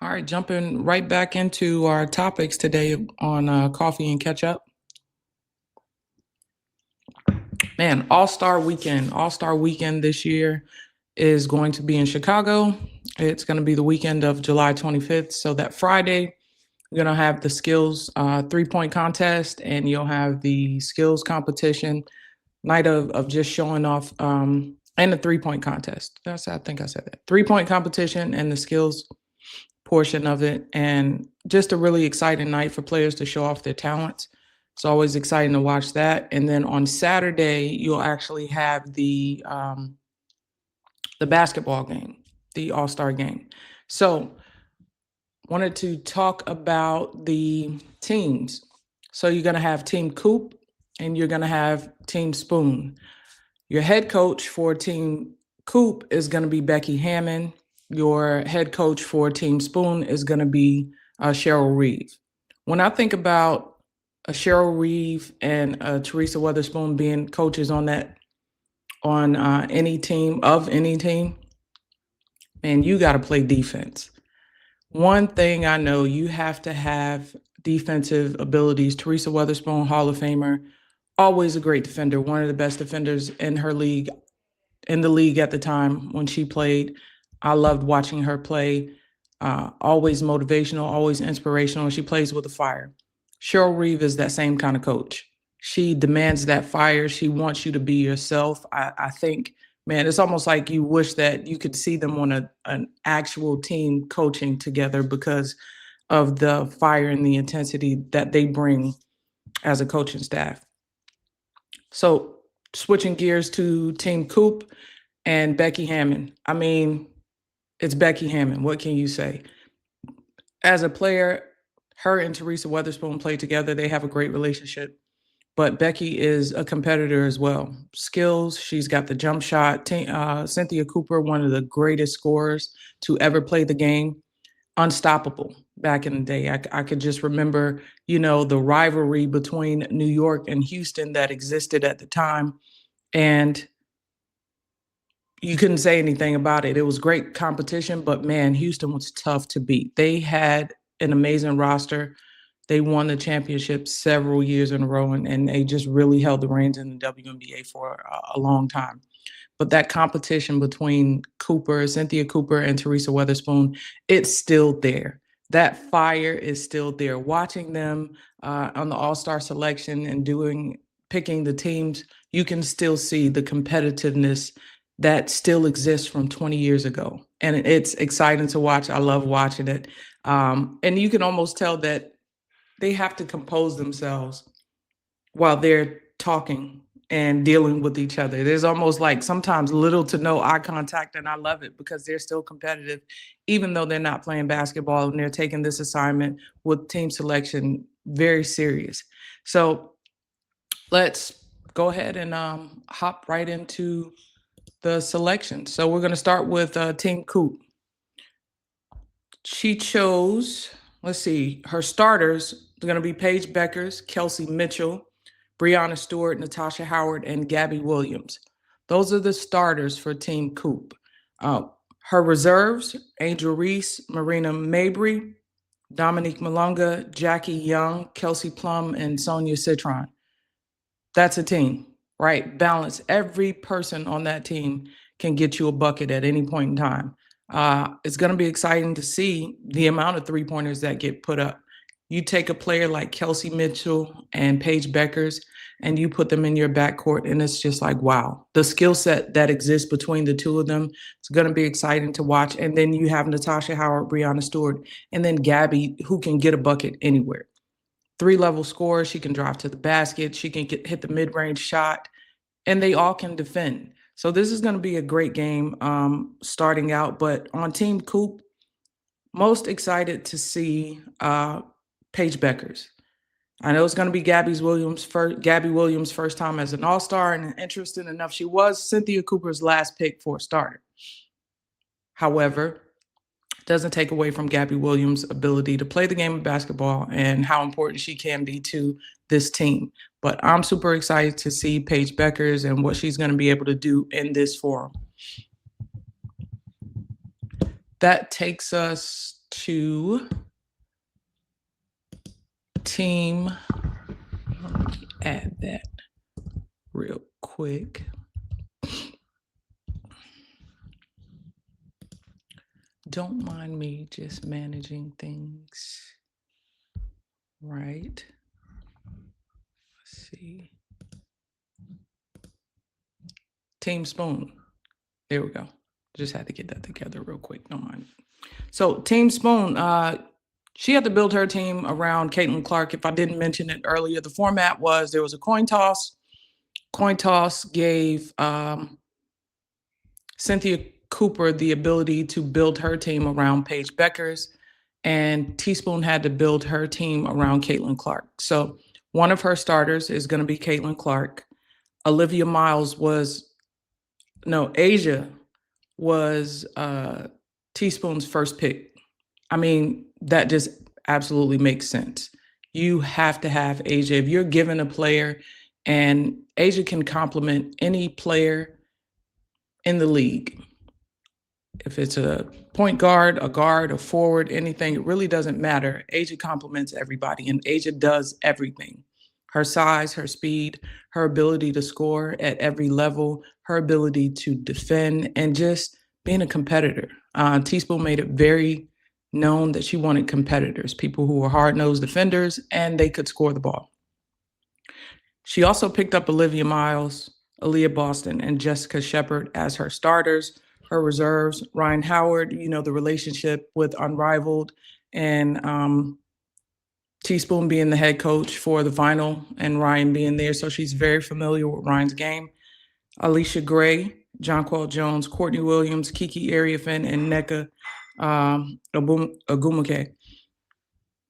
All right, jumping right back into our topics today on coffee and catch up. Man, All Star Weekend this year is going to be in Chicago. It's going to be the weekend of July 25th. So that Friday, you're going to have the skills 3-point contest, and you'll have the skills competition night of just showing off, and the 3-point contest. I think I said that 3-point competition and the skills portion of it, and just a really exciting night for players to show off their talents. It's always exciting to watch that. And then on Saturday, you'll actually have the basketball game, the All-Star game. So wanted to talk about the teams. So you're going to have Team Coop and you're going to have Team Spoon. Your head coach for Team Coop is going to be Becky Hammon. Your head coach for Team Spoon is going to be Cheryl Reeve. When I think about Cheryl Reeve and Teresa Weatherspoon being coaches on any team, man, you got to play defense. One thing I know, you have to have defensive abilities. Teresa Weatherspoon, Hall of Famer, always a great defender, one of the best defenders in the league at the time when she played. I loved watching her play. Always motivational, always inspirational. She plays with a fire. Cheryl Reeve is that same kind of coach. She demands that fire. She wants you to be yourself. I think, man, it's almost like you wish that you could see them on an actual team coaching together because of the fire and the intensity that they bring as a coaching staff. So switching gears to Team Coop and Becky Hammon. I mean, it's Becky Hammon. What can you say? As a player, her and Teresa Weatherspoon play together. They have a great relationship. But Becky is a competitor as well. Skills, she's got the jump shot. Cynthia Cooper, one of the greatest scorers to ever play the game. Unstoppable back in the day. I could just remember, the rivalry between New York and Houston that existed at the time. And you couldn't say anything about it. It was great competition, but man, Houston was tough to beat. They had an amazing roster. They won the championship several years in a row, and they just really held the reins in the WNBA for a long time. But that competition between Cynthia Cooper, and Teresa Weatherspoon, it's still there. That fire is still there. Watching them on the All-Star selection and picking the teams, you can still see the competitiveness that still exists from 20 years ago. And it's exciting to watch. I love watching it. And you can almost tell that they have to compose themselves while they're talking and dealing with each other. There's almost like sometimes little to no eye contact, and I love it because they're still competitive, even though they're not playing basketball and they're taking this assignment with team selection very serious. So let's go ahead and hop right into the selection. So we're going to start with Team Coop. She chose, let's see, her starters are going to be Paige Beckers, Kelsey Mitchell, Breanna Stewart, Natasha Howard, and Gabby Williams. Those are the starters for Team Coop. Her reserves, Angel Reese, Marina Mabry, Dominique Malunga, Jackie Young, Kelsey Plum, and Sonia Citron. That's a team, right? Balance. Every person on that team can get you a bucket at any point in time. It's going to be exciting to see the amount of three-pointers that get put up. You take a player like Kelsey Mitchell and Paige Beckers, and you put them in your backcourt, and it's just like, wow. The skill set that exists between the two of them, it's going to be exciting to watch. And then you have Natasha Howard, Breanna Stewart, and then Gabby, who can get a bucket anywhere. 3-level scorer. She can drive to the basket. She can hit the mid-range shot, and they all can defend. So this is going to be a great game starting out. But on Team Coop, most excited to see Paige Beckers. I know it's going to be Gabby Williams' first time as an All-Star, and interesting enough, she was Cynthia Cooper's last pick for a starter. However, doesn't take away from Gabby Williams' ability to play the game of basketball and how important she can be to this team. But I'm super excited to see Paige Beckers and what she's going to be able to do in this forum. That takes us to team. Let me add that real quick. Don't mind me just managing things. Right. Let's see. Team Spoon. There we go. Just had to get that together real quick. Don't mind. So Team Spoon, she had to build her team around Caitlin Clark. If I didn't mention it earlier, the format was there was a coin toss. Coin toss gave Cynthia Cooper the ability to build her team around Paige Beckers, and Teaspoon had to build her team around Caitlin Clark. So one of her starters is going to be Caitlin Clark. Asia was Teaspoon's first pick. I mean, that just absolutely makes sense. You have to have Asia. If you're given a player, and Asia can complement any player in the league. If it's a point guard, a forward, anything, it really doesn't matter. Asia complements everybody, and Asia does everything. Her size, her speed, her ability to score at every level, her ability to defend, and just being a competitor. Teaspoon made it very known that she wanted competitors, people who were hard-nosed defenders, and they could score the ball. She also picked up Olivia Miles, Aaliyah Boston, and Jessica Shepard as her starters. Her reserves, Ryan Howard, the relationship with Unrivaled, and Teaspoon being the head coach for the final and Ryan being there. So she's very familiar with Ryan's game. Alicia Gray, Jonquel Jones, Courtney Williams, Kiki Ariafin, and Nneka Ogwumike.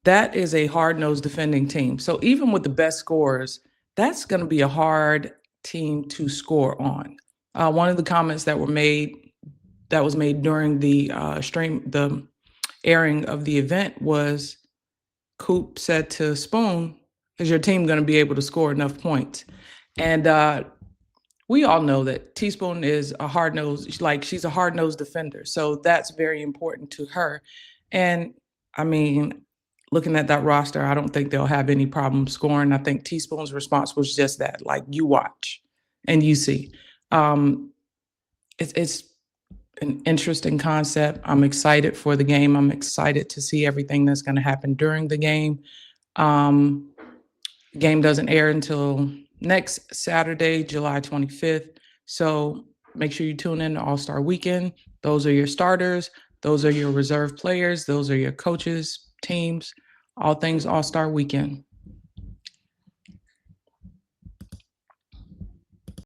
That is a hard-nosed defending team. So even with the best scorers, that's going to be a hard team to score on. One of the comments that was made during the the airing of the event was, Coop said to Spoon, is your team going to be able to score enough points? And we all know that Teaspoon is a hard-nosed, she's a hard-nosed defender. So that's very important to her. And I mean, looking at that roster, I don't think they'll have any problem scoring. I think Teaspoon's response was just that, you watch and you see. It's an interesting concept. I'm excited for the game. I'm excited to see everything that's going to happen during the game. The game doesn't air until next Saturday, July 25th. So make sure you tune in to All-Star Weekend. Those are your starters. Those are your reserve players. Those are your coaches, teams, all things All-Star Weekend.